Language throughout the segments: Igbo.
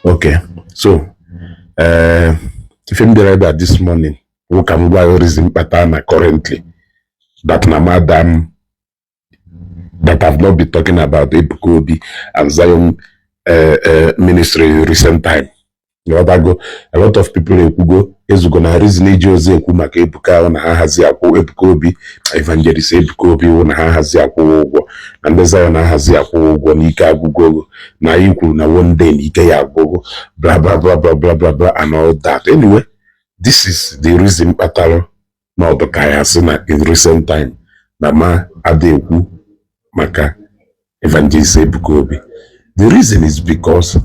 Okay, so if I'm the this morning, who can buy reason pattern currently that na madam that I've not been talking about Ebuka Obi and Zion ministry in recent time. You know, go a lot of people go is gonna reason Jose Kumaka Ebuka na hazi Ebuka Obi, Evangelist Ebuka Obi na hazi ugo, and the Zion hazi ugo nika gugo na iku na one day nika ya gogo, blah blah blah blah blah blah blah and all that. Anyway, this is the reason pattern now the Kayasina in recent time. Nama Adeku Maka Evangelist Ebuka Obi. The reason is because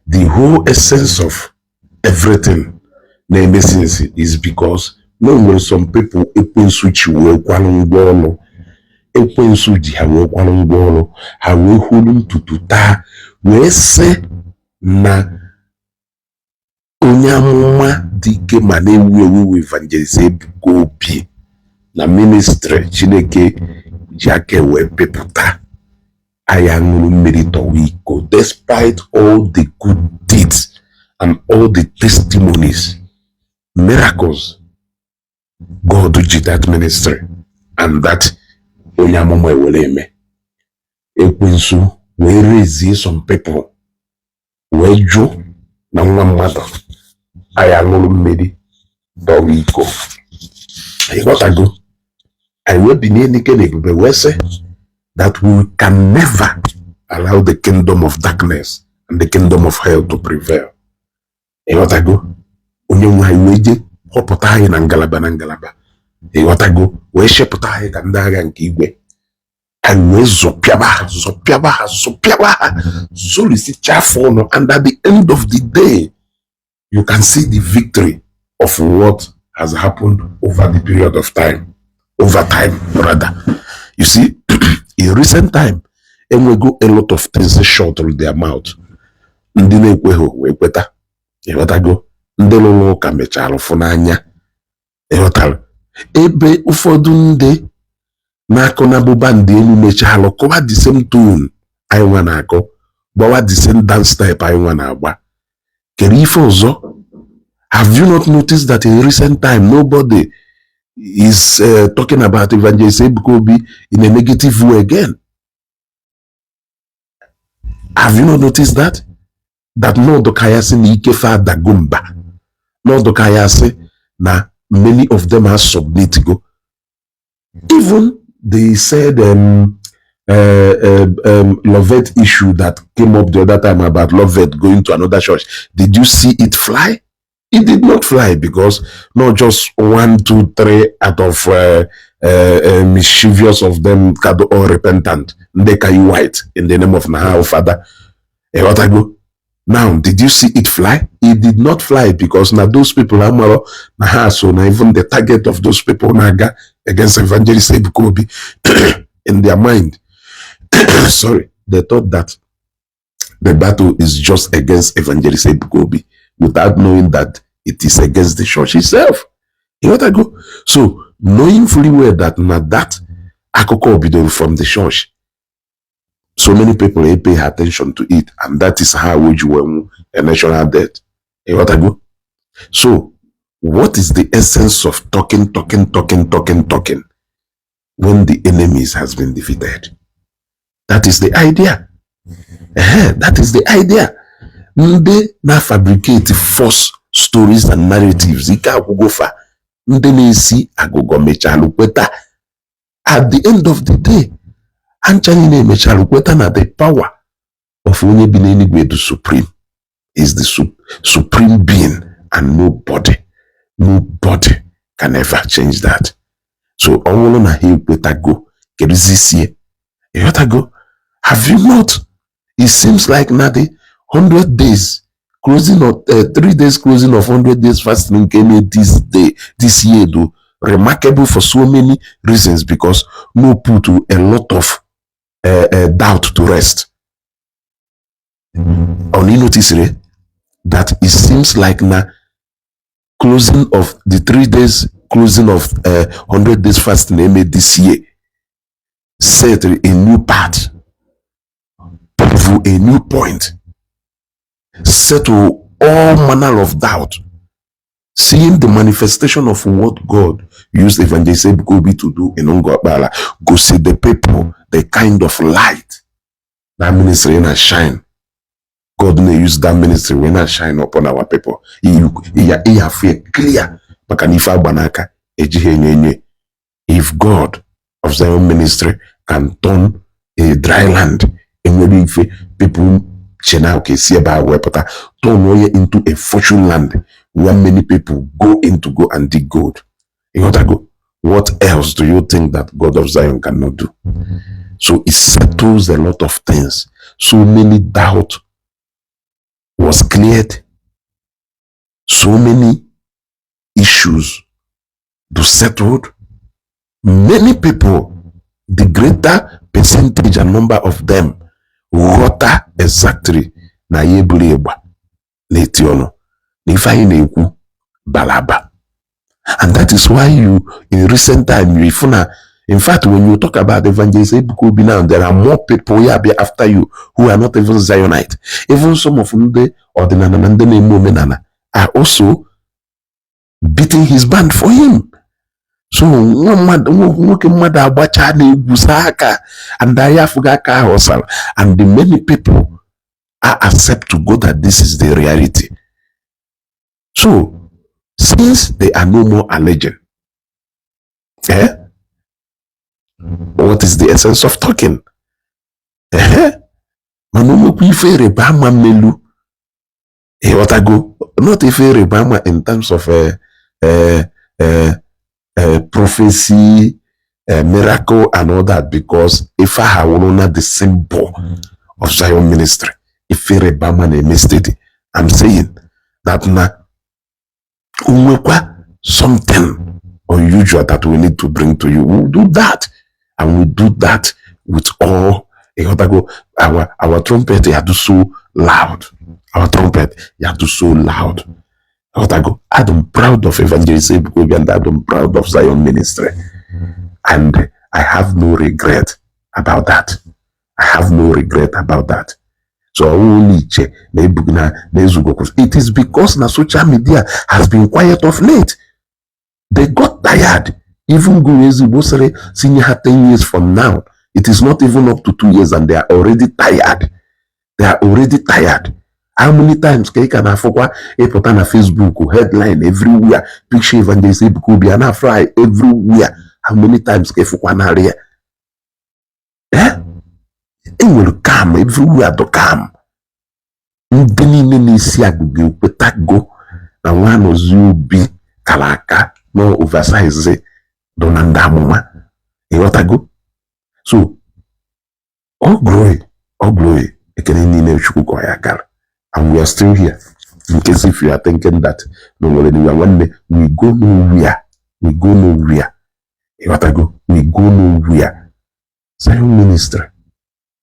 the whole essence of everything name essence is because no some people switch we kwalungbono switch ha kwalungbono ha we hulum tututa we se na onyamuma dike manewu Evangelist Ebuka Obi na ministry Chineke jake we peputa ayangulu merito wiko despite all the good deeds and all the testimonies, miracles God did that ministry and that onyamuma weleme ekwensu we raise some people we jo na nwa mmadụ ayangulu merito wiko. You got to go. I will be near that we can never allow the kingdom of darkness and the kingdom of hell to prevail. You got to go. Unyo highway hopota na ngalaba. You got to go. We shepota kandaga nkigwe. And we zopiaba. Solisi chafono. And at the end of the day, you can see the victory of what has happened over the period of time. Over time, rather. You see, in recent time, and we go a lot of things short through their mouth. Ndine kweho wekweta. Ewotago. Ndelolo kamechalo funanya. Ewotal. Ebe ufodu nde nako na bubandi elu mechalo kowa the same tune. Aywa nako. Bawa the same dance step aywa na agba. Kerifo zo. Have you not noticed that in recent time, nobody is talking about Evangelist Ebuka Obi in a negative way again? Have you not noticed that? That no dokayase ni ikefa dagumba. No dokayase na many of them are submit go. Even they said Lovett issue that came up the other time about Lovett going to another church. Did you see it fly? It did not fly because not just 1, 2, 3 out of mischievous of them or repentant. They can you white in the name of Naha Father. Now, did you see it fly? It did not fly because now those people are more so now even the target of those people naga against Evangelist Ebuka Obi in their mind. Sorry, they thought that the battle is just against Evangelist Ebuka Obi, without knowing that it is against the church itself. You know what I go? So, knowing fully well that not that akoko obido from the church, so many people pay attention to it, and that is how we do a national debt. You know what I go? So, what is the essence of talking when the enemies has been defeated? That is the idea. That is the idea. Nde na fabricate false stories and narratives. Ika agugofa. Nde nesi agogo mechalukweta. At the end of the day, anchani ne mechalukweta na the power of onye binenigwe the supreme is the supreme being, and nobody can ever change that. So onwolo na he kweta go kerizisi. You got to go. Have you not? It seems like now the 100 days closing of 3 days closing of 100 days fasting came this year though, remarkable for so many reasons, because no put a lot of doubt to rest. Only notice that it seems like now closing of the 3 days closing of 100 days fasting made this year set a new path, a new point. settle all manner of doubt, seeing the manifestation of what God used Evangelist Ebuka Obi to do in Ngobala, go see the people, the kind of light that ministry and shine. God may use that ministry when I shine upon our people. He feel clear. If God of Zion ministry can turn a dry land in people turn into a fortune land where many people go and dig gold. What else do you think that God of Zion cannot do? So it settles a lot of things. So many doubts was cleared. So many issues to settled. Many people, the greater percentage and number of them, water exactly na yebulieba netiono nifaine eku balaba. And that is why you, in recent time, you in fact, when you talk about Evangelist Ebuka Obi now, there are more people here after you who are not even Zionite. Even some of them, are also beating his band for him. So, and the many people are accept to go that this is the reality. So, since they are no more alleged, what is the essence of talking? Not if in terms of prophecy, miracle, and all that, because if I have not the symbol of Zion ministry, if I'm saying that now something unusual that we need to bring to you. We'll do that, and we do that with all. Our trumpet, you have to so loud. Our trumpet, you have to so loud. I'm proud of Evangelist Ebuka Obi, and I'm proud of Zion ministry, and I have no regret about that. I have no regret about that. So it is because na social media has been quiet of late. They got tired. Even Igbo senior 10 years from now, it is not even up to 2 years, and they are already tired. They are already tired. How many times can I forget a put on a Facebook headline everywhere, picture Evangelist Ebuka Obi and fly everywhere? How many times can I it will come everywhere to come. Go na one of you be kalaka no oversize donandamuma. Go. So all glory, and we are still here. In case if you are thinking that no, we go nowhere. We go nowhere. We go nowhere. Zion ministry.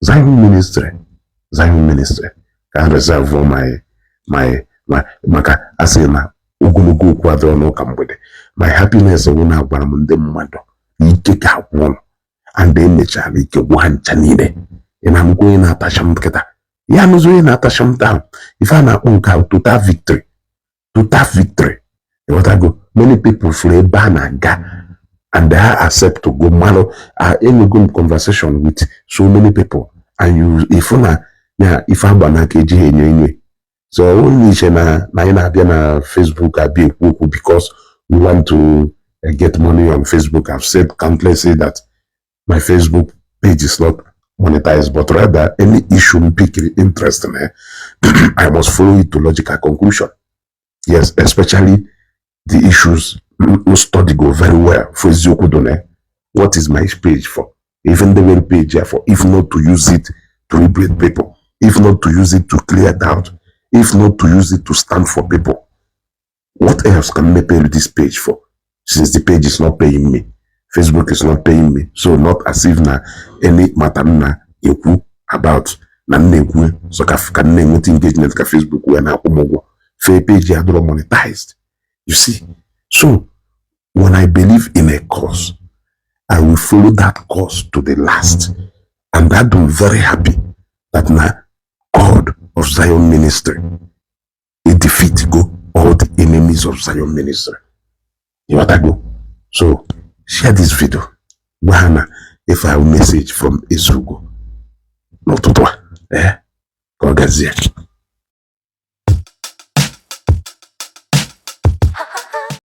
Zion ministry. Zion ministry. Can reserve for my asena ogologo kwadro no kambode. My happiness wona agwaram ndem mmado. Ike ka won. And then the child ike one chanide. And I'm going at Tashamketa. Yeah, I'm going at Tasham down. If I'm not uncle to that victory. To that victory. What I go, many people flee banner and they are accept to go malo in a good conversation with so many people. And you if I'm banana KG anyway. So only na Facebook because we want to get money on Facebook. I've said countlessly that my Facebook page is not monetized, but rather any issue pique interest in it, I must follow it to logical conclusion. Yes, especially the issues who study go very well. For what is my page for? Even the very page for, if not to use it to liberate people, if not to use it to clear doubt, if not to use it to stand for people, what else can I pay this page for? Since the page is not paying me, Facebook is not paying me, so not as if na any matter na eku about na neku so can engagement ka Facebook we na umogo fair page ya do monetized. You see, so when I believe in a cause, I will follow that cause to the last, and I'm very happy that now God of Zion ministry. A defeat go all the enemies of Zion ministry. You want to go? So share this video. Wahana, if I have a message from Israel, not to eh? God